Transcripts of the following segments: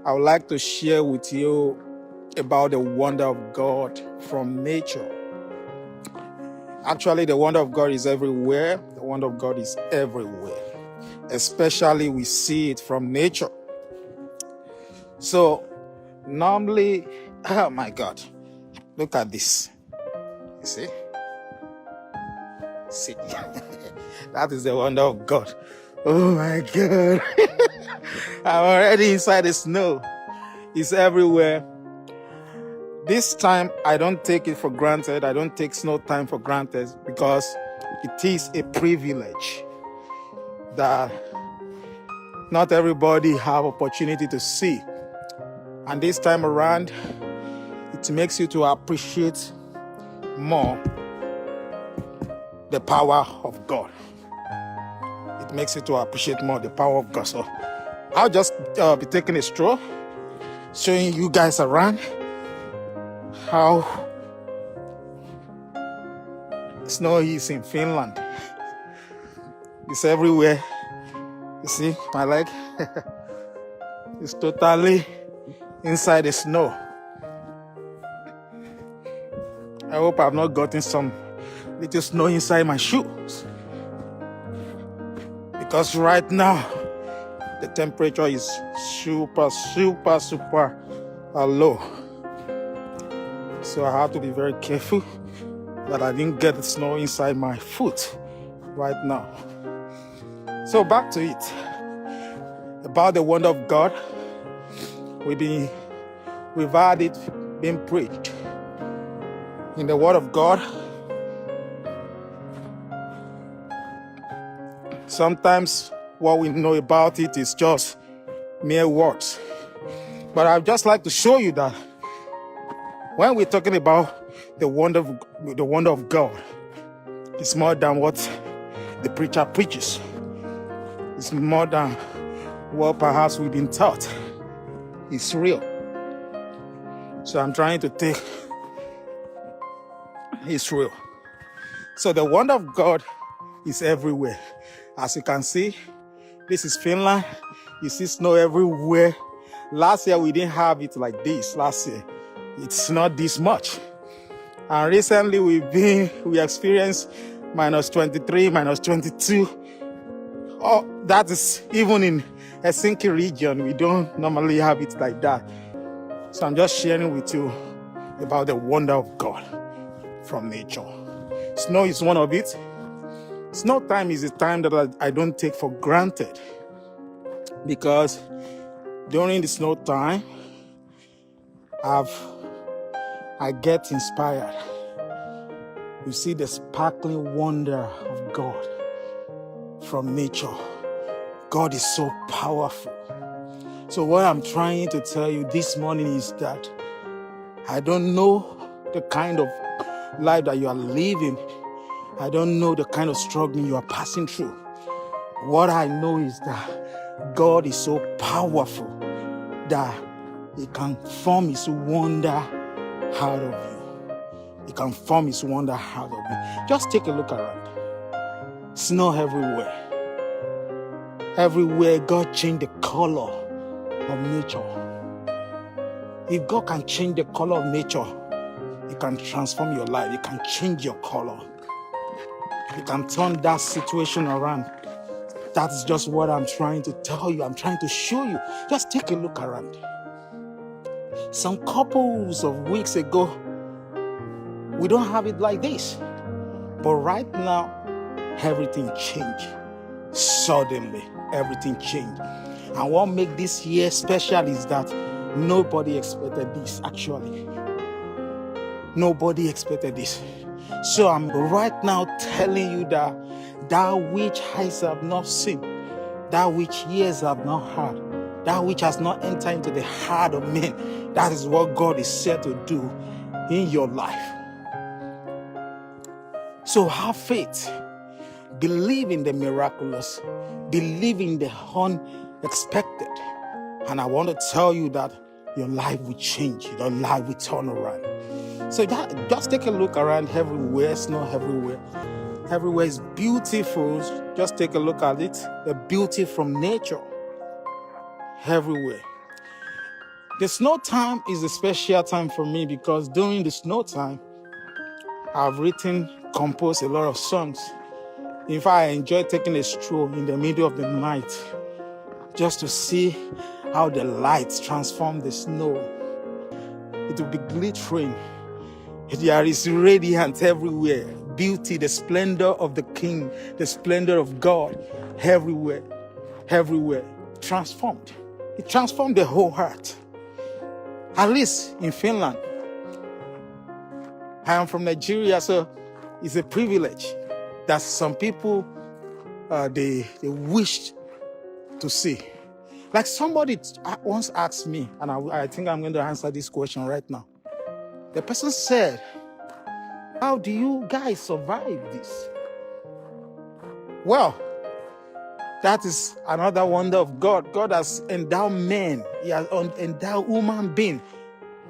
I would like to share with you about the wonder of God from nature. Actually, the wonder of God is everywhere. The wonder of God is everywhere. Especially we see it from nature. So, normally, oh my God, look at this. You see? See? That is the wonder of God. Oh my God. I'm already inside the snow. It's everywhere. This time, I don't take it for granted. I don't take snow time for granted because it is a privilege that not everybody have opportunity to see. And this time around, it makes you to appreciate more the power of God. It makes you to appreciate more the power of God. So I'll just be taking a stroll, showing you guys around how snow is in Finland. It's everywhere. You see my leg? It's totally inside the snow. I hope I've not gotten some little snow inside my shoes. Because right now, the temperature is super low. So I have to be very careful that I didn't get the snow inside my foot right now. So back to it. About the wonder of God, we've had it being preached in the Word of God. Sometimes what we know about it is just mere words. But I'd just like to show you that when we're talking about the wonder of God, it's more than what the preacher preaches. It's more than what perhaps we've been taught. It's real. So I'm trying to take it's real. So the wonder of God is everywhere. As you can see, this is Finland. You see snow everywhere. Last year we didn't have it like this. Last year it's not this much. And recently we experienced -23, -22. Oh, that is even in Helsinki region. We don't normally have it like that. So I'm just sharing with you about the wonder of God from nature. Snow is one of it. Snow time is a time that I don't take for granted, because during the snow time, I get inspired. You see the sparkling wonder of God from nature. God is so powerful. So what I'm trying to tell you this morning is that I don't know the kind of life that you are living. I don't know the kind of struggling you are passing through. What I know is that God is so powerful that He can form His wonder out of you. He can form His wonder out of you. Just take a look around. Snow everywhere. Everywhere, God changed the color of nature. If God can change the color of nature, He can transform your life. He can change your color. He can turn that situation around. That's just what I'm trying to tell you. I'm trying to show you. Just take a look around. Some couples of weeks ago, we don't have it like this. But right now, everything changed. Suddenly, everything changed. And what makes this year special is that nobody expected this, actually. Nobody expected this. So I'm right now telling you that which eyes have not seen, that which ears have not heard, that which has not entered into the heart of men, that is what God is set to do in your life. So have faith. Believe in the miraculous. Believe in the unexpected. And I want to tell you that your life will change. Your life will turn around. So just take a look around everywhere. Snow everywhere. Everywhere is beautiful. Just take a look at it. The beauty from nature. Everywhere. The snow time is a special time for me because during the snow time, I've composed a lot of songs. In fact, I enjoy taking a stroll in the middle of the night just to see how the lights transform the snow. It will be glittering. There is radiance everywhere. Beauty, the splendor of the King, the splendor of God, everywhere, transformed. It transformed the whole heart. At least in Finland. I am from Nigeria, so it's a privilege that some people, they wished to see. Like somebody once asked me, and I think I'm going to answer this question right now. The person said, how do you guys survive this? Well, that is another wonder of God. God has endowed men, He has endowed human being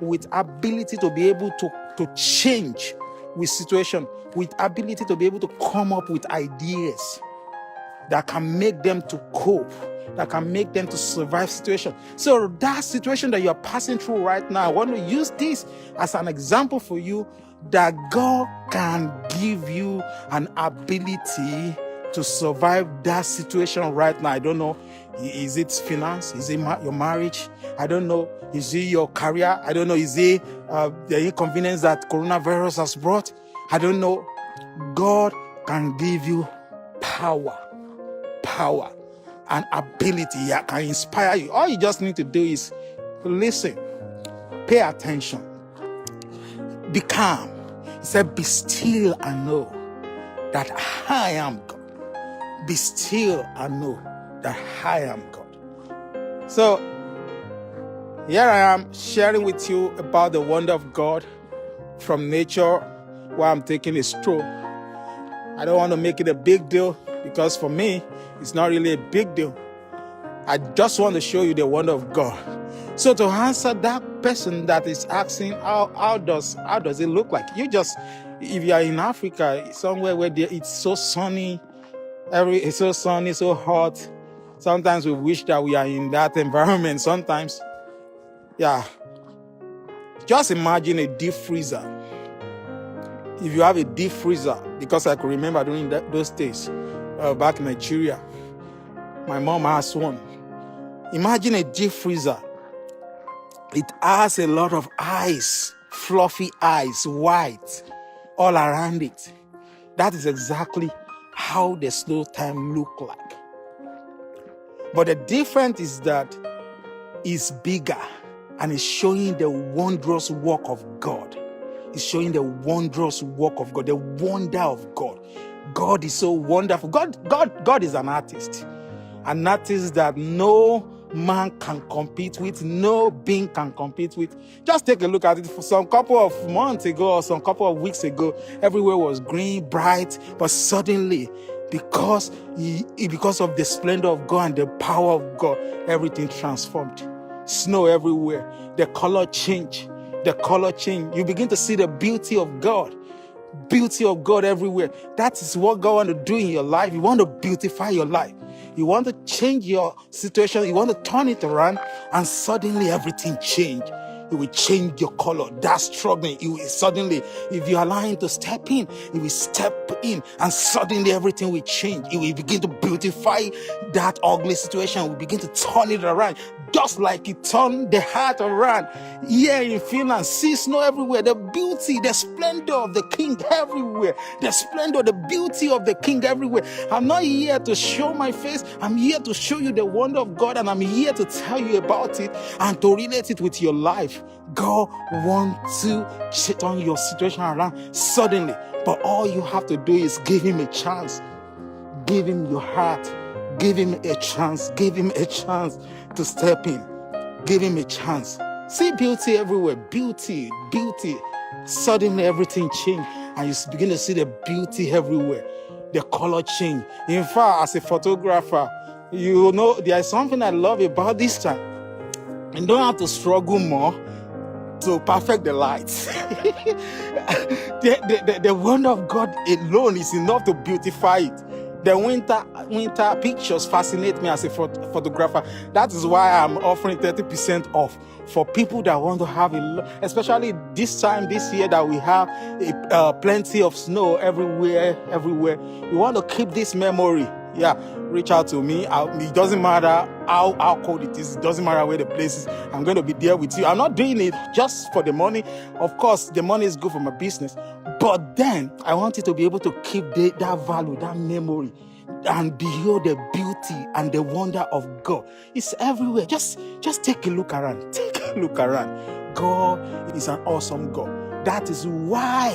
with ability to be able to change with situation, with ability to be able to come up with ideas that can make them to cope, that can make them to survive situation. So that situation that you're passing through right now, I want to use this as an example for you that God can give you an ability to survive that situation right now. I don't know, is it finance? Is it your marriage? I don't know. Is it your career? I don't know. Is it the inconvenience that coronavirus has brought? I don't know. God can give you power and ability. He can inspire you. All you just need to do is listen, pay attention, be calm. He said, be still and know that I am God. Be still and know that I am God. So here I am sharing with you about the wonder of God from nature while I'm taking a stroll. I don't want to make it a big deal because for me, it's not really a big deal. I just want to show you the wonder of God. So to answer that person that is asking, how does it look like? If you are in Africa, somewhere where it's so sunny, it's so sunny, so hot. Sometimes we wish that we are in that environment. Sometimes, yeah. Just imagine a deep freezer. If you have a deep freezer, because I could remember during those days, back in Nigeria, my mom has one. Imagine a deep freezer. It has a lot of ice, fluffy ice, white, all around it. That is exactly how the snow time look like. But the difference is that it's bigger and it's showing the wondrous work of God. It's showing the wondrous work of God, the wonder of God. God is so wonderful. God is an artist that no man can compete with, no being can compete with. Just take a look at it. For some couple of months ago or some couple of weeks ago, everywhere was green, bright, but suddenly, because of the splendor of God and the power of God, everything transformed. Snow everywhere. The color change. You begin to see the beauty of God. Beauty of God everywhere. That is what God wants to do in your life. You want to beautify your life. You want to change your situation. You want to turn it around, and suddenly everything change. It will change your color. That struggling, it will suddenly, if you allow him to step in, it will step in, and suddenly everything will change. It will begin to beautify that ugly situation. It will begin to turn it around, just like it turned the heart around. Here in Finland, see snow everywhere. The beauty, the splendor of the King everywhere. The splendor, the beauty of the King everywhere. I'm not here to show my face. I'm here to show you the wonder of God, and I'm here to tell you about it and to relate it with your life. God wants to turn your situation around suddenly, but all you have to do is give him a chance. Give him your heart. Give him a chance. Give him a chance to step in. Give him a chance. See beauty everywhere. Beauty. Suddenly everything changed, and you begin to see the beauty everywhere. The color change. In fact, as a photographer, you know, there is something I love about this time. You don't have to struggle more to perfect the lights. The wonder of God alone is enough to beautify it. The winter pictures fascinate me as a photographer. That is why I'm offering 30% off for people that want to have especially this time this year that we have plenty of snow everywhere. We want to keep this memory. Yeah, reach out to me. It doesn't matter how cold it is. It doesn't matter where the place is. I'm going to be there with you. I'm not doing it just for the money. Of course, the money is good for my business. But then I want you to be able to keep that value, that memory, and behold the beauty and the wonder of God. It's everywhere. Just take a look around. Take a look around. God is an awesome God. That is why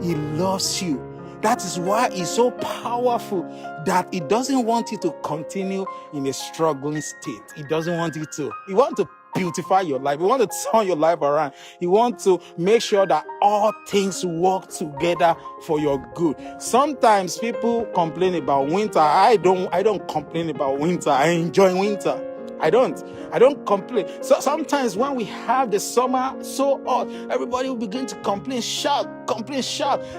He loves you. That is why He's so powerful that He doesn't want you to continue in a struggling state. He doesn't want you to. He wants to beautify your life. He wants to turn your life around. He wants to make sure that all things work together for your good. Sometimes people complain about winter. I don't complain about winter. I enjoy winter. I don't complain. So sometimes when we have the summer so hot, everybody will begin to complain, shout.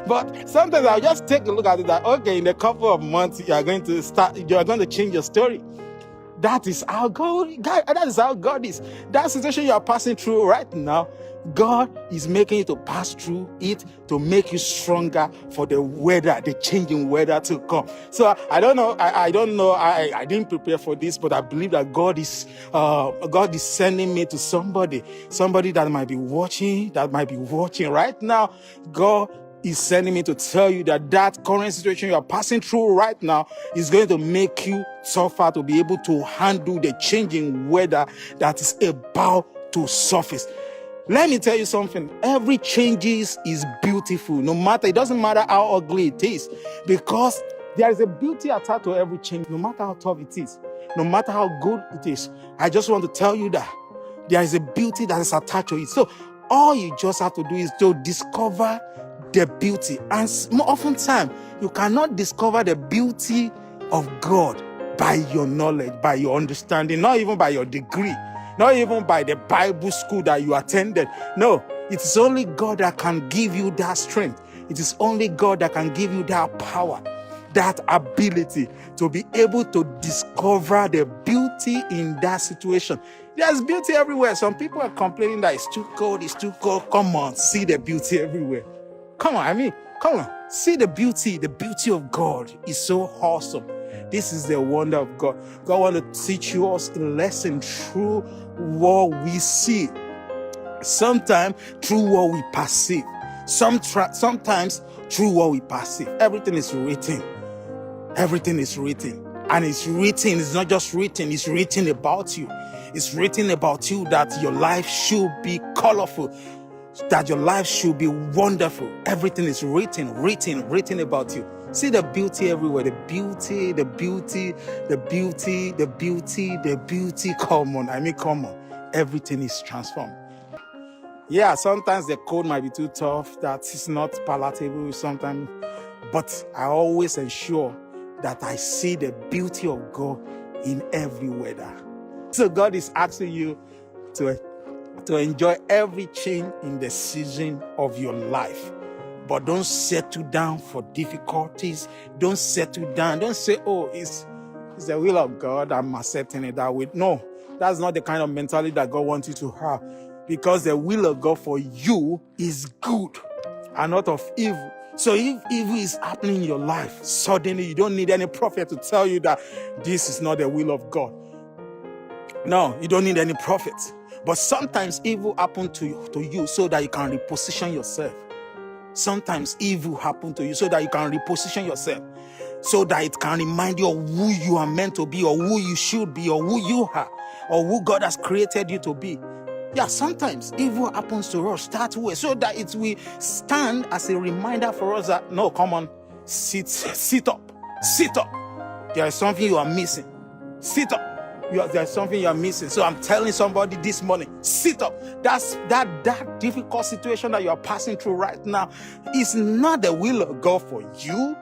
But sometimes I'll just take a look at it that, okay, in a couple of months, you are going to change your story. That is how God is. That situation you are passing through right now, God is making you to pass through it to make you stronger for the weather, the changing weather to come. So I don't know. I didn't prepare for this, but I believe that God is sending me to somebody that might be watching right now. God is sending me to tell you that current situation you are passing through right now is going to make you tougher to be able to handle the changing weather that is about to surface. Let me tell you something. Every change is beautiful. It doesn't matter how ugly it is, because there is a beauty attached to every change, no matter how tough it is, no matter how good it is. I just want to tell you that there is a beauty that is attached to it. So all you just have to do is to discover the beauty. And more often time, you cannot discover the beauty of God by your knowledge, by your understanding, not even by your degree, not even by the Bible school that you attended. No, it is only God that can give you that strength. It is only God that can give you that power, that ability to be able to discover the beauty in that situation. There's beauty everywhere. Some people are complaining that it's too cold. Come on, see the beauty everywhere. Come on. See the beauty. The beauty of God is so awesome. This is the wonder of God. God wants to teach us a lesson through what we see. Sometimes through what we perceive. Sometimes through what we perceive. Everything is written. And it's written. It's not just written. It's written about you. It's written about you that your life should be colorful, that your life should be wonderful. Everything is written about you. See the beauty everywhere. The beauty. Come on. Everything is transformed. Yeah, sometimes the cold might be too tough, that it's not palatable sometimes, but I always ensure that I see the beauty of God in every weather. So God is asking you to enjoy every change in the season of your life. But don't settle down for difficulties. Don't settle down. Don't say, oh, it's the will of God, I'm accepting it that way. No, that's not the kind of mentality that God wants you to have. Because the will of God for you is good and not of evil. So if evil is happening in your life, suddenly you don't need any prophet to tell you that this is not the will of God. No, you don't need any prophet. But sometimes evil happens to you so that you can reposition yourself. Sometimes evil happens to you so that you can reposition yourself, so that it can remind you of who you are meant to be, or who you should be, or who you are, or who God has created you to be. Yeah, sometimes evil happens to us that way, so that it will stand as a reminder for us that, no, come on, sit up. There is something you are missing. Sit up. There's something you are missing. So I'm telling somebody this morning, sit up. That difficult situation that you are passing through right now is not the will of God for you.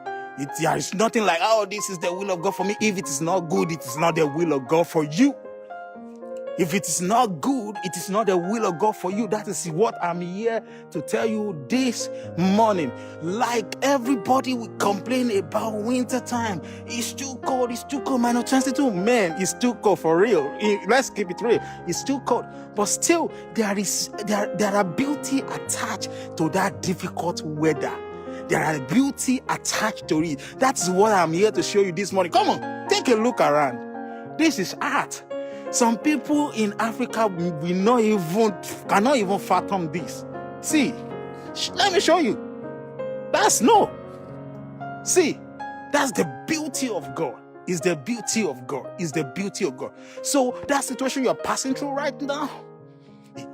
There is nothing like, oh, this is the will of God for me. If it is not good, it is not the will of God for you. If it is not good, it is not the will of God for you. That is what I'm here to tell you this morning. Like everybody will complain about winter time. It's too cold, minus 22. Man, it's too cold for real. Let's keep it real. It's too cold. But still, there are beauty attached to that difficult weather. There are beauty attached to it. That's what I'm here to show you this morning. Come on, take a look around. This is art. Some people in Africa cannot even fathom this. See, let me show you. That's snow. See, that's the beauty of God. It's the beauty of God. It's the beauty of God. So that situation you're passing through right now,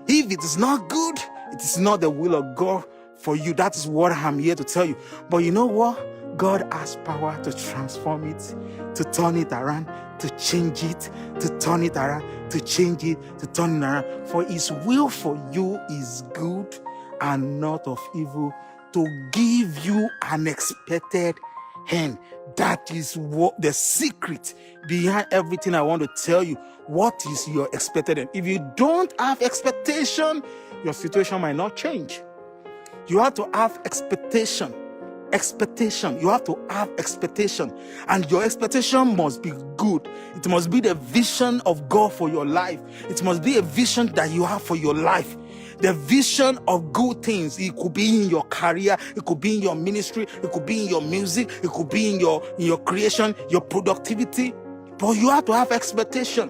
if it is not good, it is not the will of God for you. That is what I'm here to tell you. But you know what? God has power to transform it, to turn it around, to change it, to turn it around, to change it, to turn it around. For his will for you is good and not of evil, to give you an expected end. That is what the secret behind everything I want to tell you. What is your expected end? If you don't have expectation, your situation might not change. You have to have expectation. You have to have expectation, and your expectation must be good. It must be the vision of God for your life. It must be a vision that you have for your life. The vision of good things. It could be in your career, it could be in your ministry, it could be in your music, it could be in your creation, your productivity. But you have to have expectation.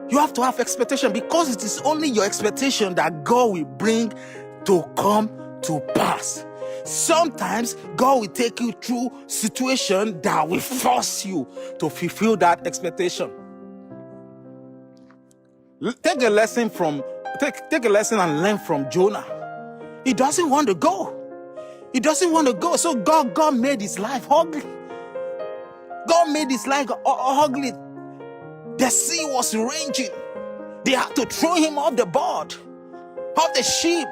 You have to have expectation, because it is only your expectation that God will bring to come to pass. Sometimes God will take you through situation that will force you to fulfill that expectation. Take a lesson and learn from Jonah. He doesn't want to go. So God made his life ugly. The sea was raging. They had to throw him off the board, off the ship,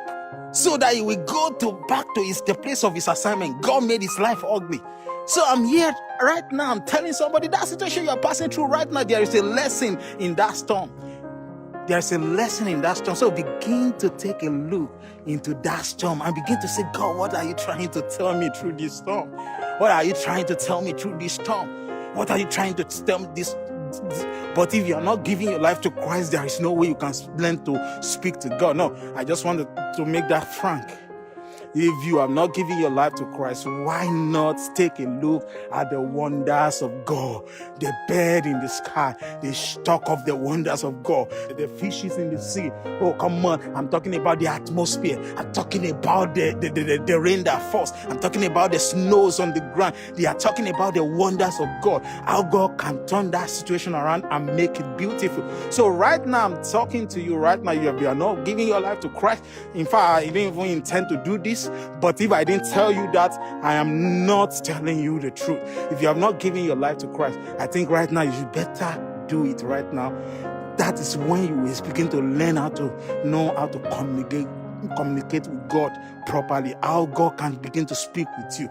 so that he will go back to the place of his assignment. God made his life ugly. So I'm here right now. I'm telling somebody that situation you're passing through right now, there is a lesson in that storm. So begin to take a look into that storm and begin to say, God, what are you trying to tell me through this storm? What are you trying to tell me through this storm? What are you trying to tell me this? But if you're not giving your life to Christ, there is no way you can learn to speak to God. No, I just wanted to make that frank. If you are not giving your life to Christ, why not take a look at the wonders of God? The bird in the sky, the talk of the wonders of God, the fishes in the sea. Oh, come on. I'm talking about the atmosphere. I'm talking about the rain that falls. I'm talking about the snows on the ground. They are talking about the wonders of God. How God can turn that situation around and make it beautiful. So right now, I'm talking to you right now. You are not giving your life to Christ. In fact, I didn't even intend to do this. But if I didn't tell you that, I am not telling you the truth. If you have not given your life to Christ, I think right now you should better do it right now. That is when you will begin to learn how to know how to communicate with God properly, how God can begin to speak with you.